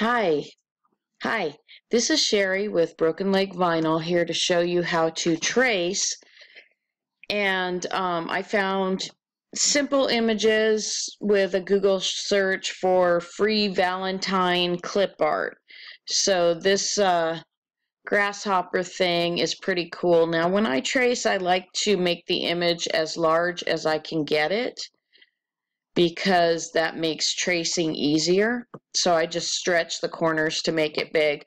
Hi, hi. This is Sherry with Broken Leg Vinyl here to show you how to trace. And I found simple images with a Google search for free Valentine clip art. So this grasshopper thing is pretty cool. Now when I trace, I like to make the image as large as I can get it, because that makes tracing easier. So I just stretch the corners to make it big.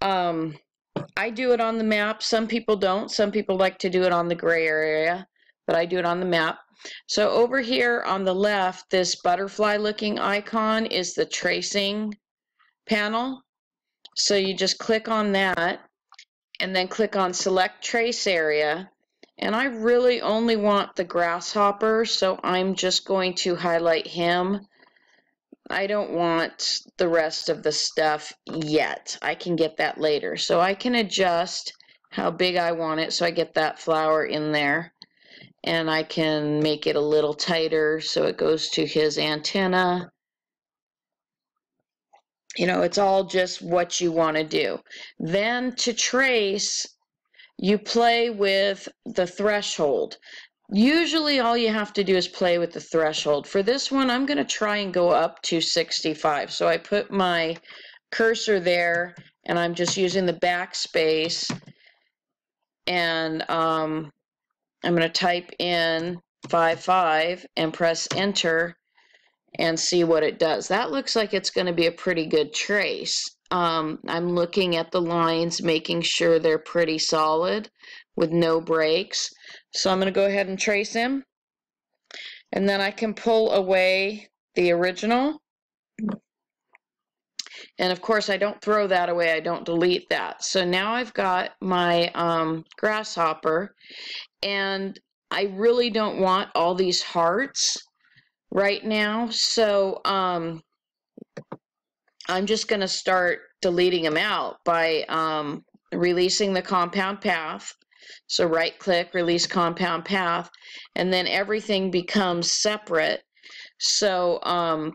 I do it on the map. Some people don't. Some people like to do it on the gray area, but I do it on the map. So over here on the left, this butterfly looking icon is the tracing panel. So you just click on that and then click on select trace area. And I really only want the grasshopper, so I'm just going to highlight him. I don't want the rest of the stuff yet. I can get that later. So I can adjust how big I want it so I get that flower in there. And I can make it a little tighter so it goes to his antenna. You know, it's all just what you want to do. Then to trace, you play with the threshold. Usually all you have to do is play with the threshold. For this one, I'm going to try and go up to 65. So I put my cursor there and I'm just using the backspace, and I'm going to type in 55 and press enter and see what it does. That looks like it's going to be a pretty good trace. I'm looking at the lines, making sure they're pretty solid with no breaks. So I'm going to go ahead and trace him. And then I can pull away the original. And of course, I don't throw that away. I don't delete that. So now I've got my grasshopper. And I really don't want all these hearts right now. So I'm just going to start deleting them out by releasing the compound path. So right click, release compound path, and then everything becomes separate. So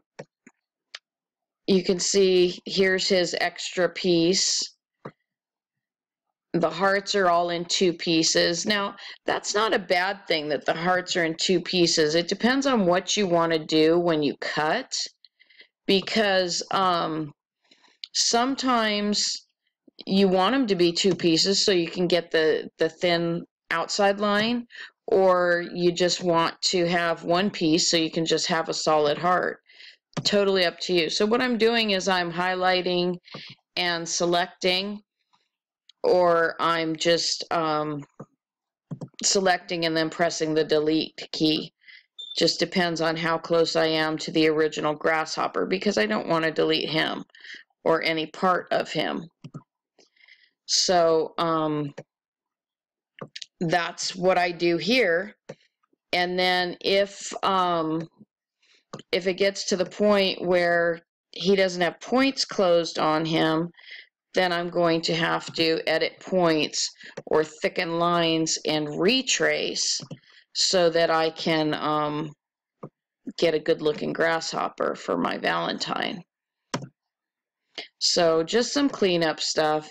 you can see here's his extra piece. The hearts are all in two pieces. Now, that's not a bad thing that the hearts are in two pieces. It depends on what you want to do when you cut, because sometimes you want them to be two pieces so you can get the thin outside line, or you just want to have one piece so you can just have a solid heart. Totally up to you. So what I'm doing is I'm highlighting and selecting, or I'm just selecting and then pressing the delete key. Just depends on how close I am to the original grasshopper, because I don't want to delete him or any part of him. So that's what I do here. And then if it gets to the point where he doesn't have points closed on him, then I'm going to have to edit points or thicken lines and retrace so that I can get a good looking grasshopper for my Valentine. So just some cleanup stuff,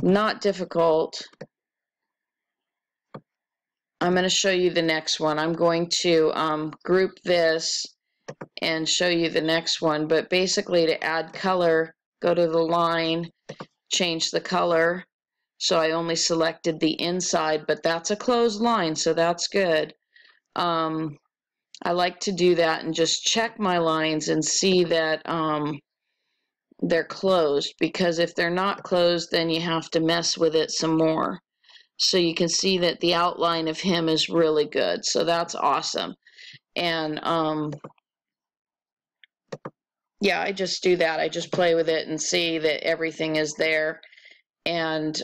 not difficult. I'm going to show you the next one. I'm going to group this and show you the next one, but basically to add color, go to the line, change the color. So I only selected the inside, but that's a closed line, so that's good. I like to do that and just check my lines and see that they're closed, because if they're not closed, then you have to mess with it some more. So you can see that the outline of him is really good, so that's awesome. And yeah, I just do that. I just play with it and see that everything is there, and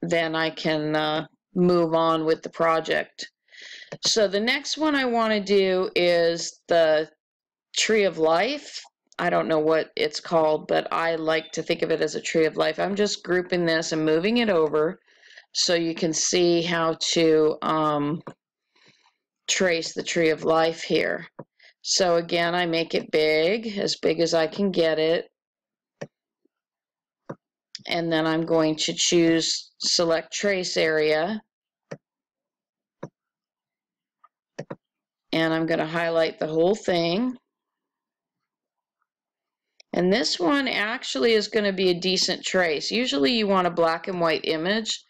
then I can move on with the project. So the next one I want to do is the Tree of Life. I don't know what it's called, but I like to think of it as a Tree of Life. I'm just grouping this and moving it over so you can see how to trace the Tree of Life here. So again, I make it big as I can get it. And then I'm going to choose select trace area. And I'm going to highlight the whole thing. And this one actually is going to be a decent trace. Usually you want a black and white image,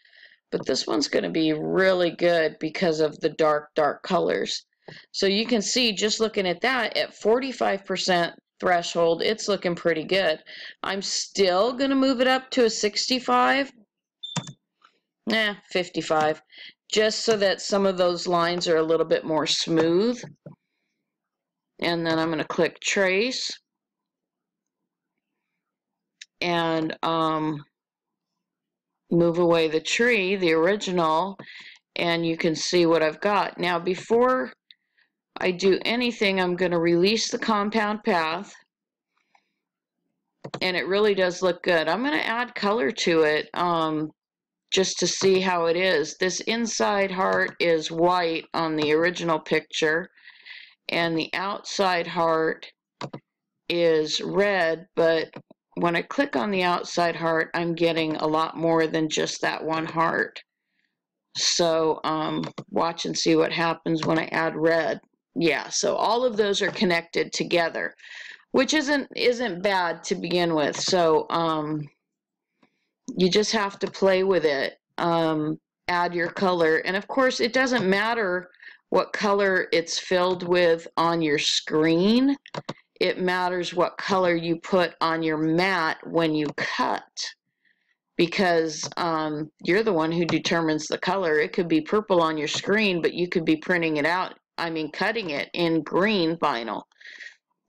but this one's going to be really good because of the dark colors. So you can see, just looking at that, at 45% threshold, it's looking pretty good. I'm still going to move it up to a 65, 55, just so that some of those lines are a little bit more smooth. And then I'm going to click trace and move away the tree, the original, and you can see what I've got. Now before I do anything, I'm going to release the compound path, and it really does look good. I'm going to add color to it just to see how it is. This inside heart is white on the original picture, and the outside heart is red, but when I click on the outside heart, I'm getting a lot more than just that one heart. So watch and see what happens when I add red. Yeah, so all of those are connected together, which isn't bad to begin with. So you just have to play with it. Add your color, and of course it doesn't matter what color it's filled with on your screen. It matters what color you put on your mat when you cut, because you're the one who determines the color. It could be purple on your screen, but you could be printing it out, cutting it in green vinyl.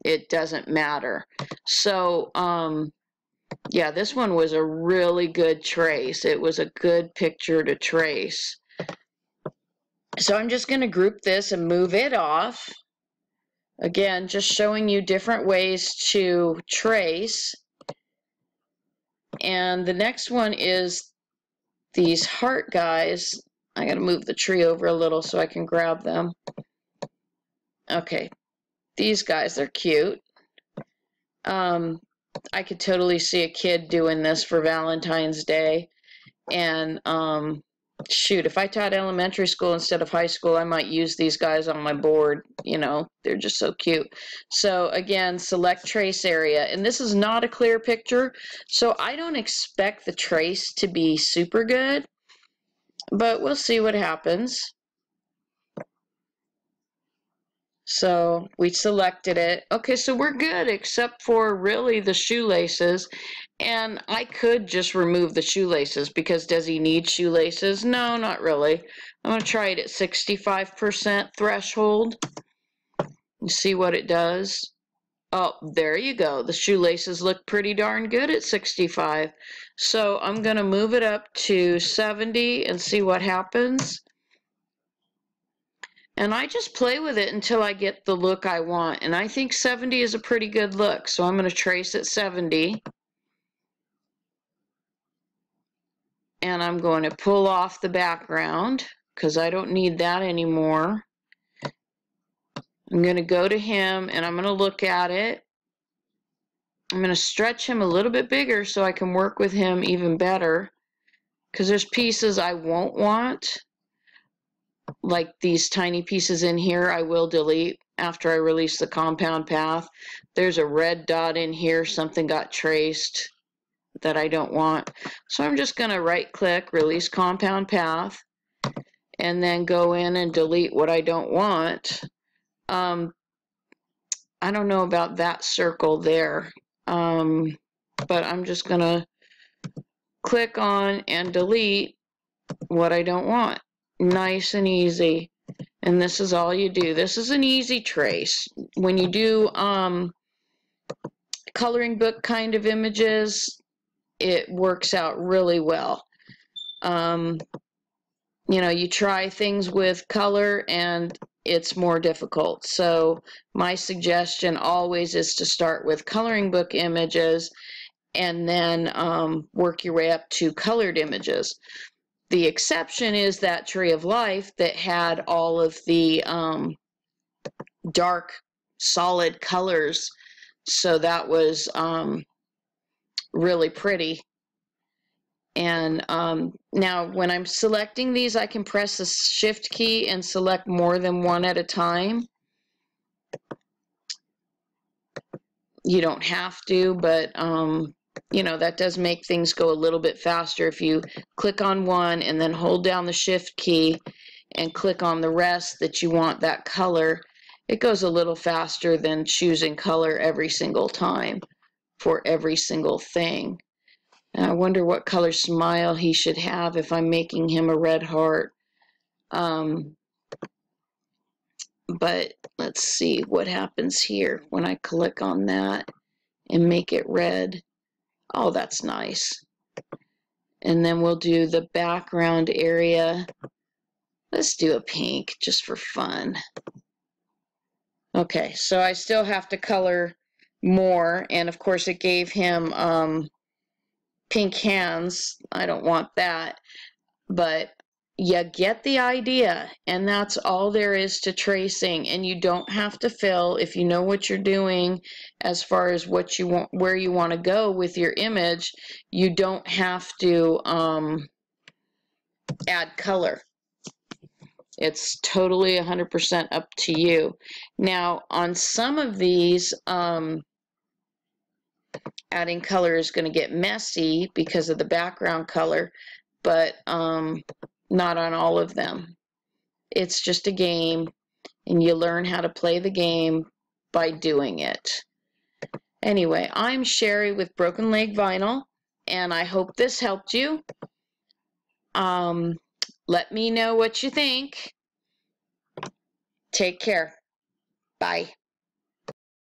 It doesn't matter. So yeah, this one was a really good trace. It was a good picture to trace. So I'm just going to group this and move it off. Again, just showing you different ways to trace. And the next one is these heart guys. I got to move the tree over a little so I can grab them. Okay, these guys, they're cute. I could totally see a kid doing this for Valentine's Day. And shoot, if I taught elementary school instead of high school, I might use these guys on my board. You know, they're just so cute. So again, select trace area. And this is not a clear picture, so I don't expect the trace to be super good, but we'll see what happens. So we selected it. Okay, so we're good except for really the shoelaces. And I could just remove the shoelaces, because does he need shoelaces? No, not really. I'm going to try it at 65% threshold and see what it does. Oh, there you go. The shoelaces look pretty darn good at 65. So I'm going to move it up to 70 and see what happens. And I just play with it until I get the look I want. And I think 70 is a pretty good look. So I'm going to trace at 70. And I'm going to pull off the background because I don't need that anymore. I'm going to go to him and I'm going to look at it. I'm going to stretch him a little bit bigger so I can work with him even better, because there's pieces I won't want, like these tiny pieces in here. I will delete after I release the compound path. There's a red dot in here, something got traced that I don't want. So I'm just going to right click, release compound path, and then go in and delete what I don't want. I don't know about that circle there, but I'm just going to click on and delete what I don't want. Nice and easy. And this is all you do. This is an easy trace. When you do coloring book kind of images, it works out really well. You know, you try things with color and it's more difficult. So my suggestion always is to start with coloring book images and then work your way up to colored images. The exception is that Tree of Life that had all of the dark, solid colors. So that was really pretty. And now when I'm selecting these, I can press the shift key and select more than one at a time. You don't have to, but you know, that does make things go a little bit faster if you click on one and then hold down the shift key and click on the rest that you want that color. It goes a little faster than choosing color every single time for every single thing. And I wonder what color smile he should have if I'm making him a red heart. But let's see what happens here when I click on that and make it red. Oh, that's nice. And then we'll do the background area. Let's do a pink just for fun. Okay, so I still have to color more, and of course it gave him pink hands. I don't want that, but you get the idea, and that's all there is to tracing. And you don't have to fill if you know what you're doing as far as what you want, where you want to go with your image. You don't have to add color. It's totally 100% up to you. Now on some of these, adding color is going to get messy because of the background color, but not on all of them. It's just a game, and you learn how to play the game by doing it. Anyway, I'm Sherry with Broken Leg Vinyl, and I hope this helped you. Let me know what you think. Take care. Bye.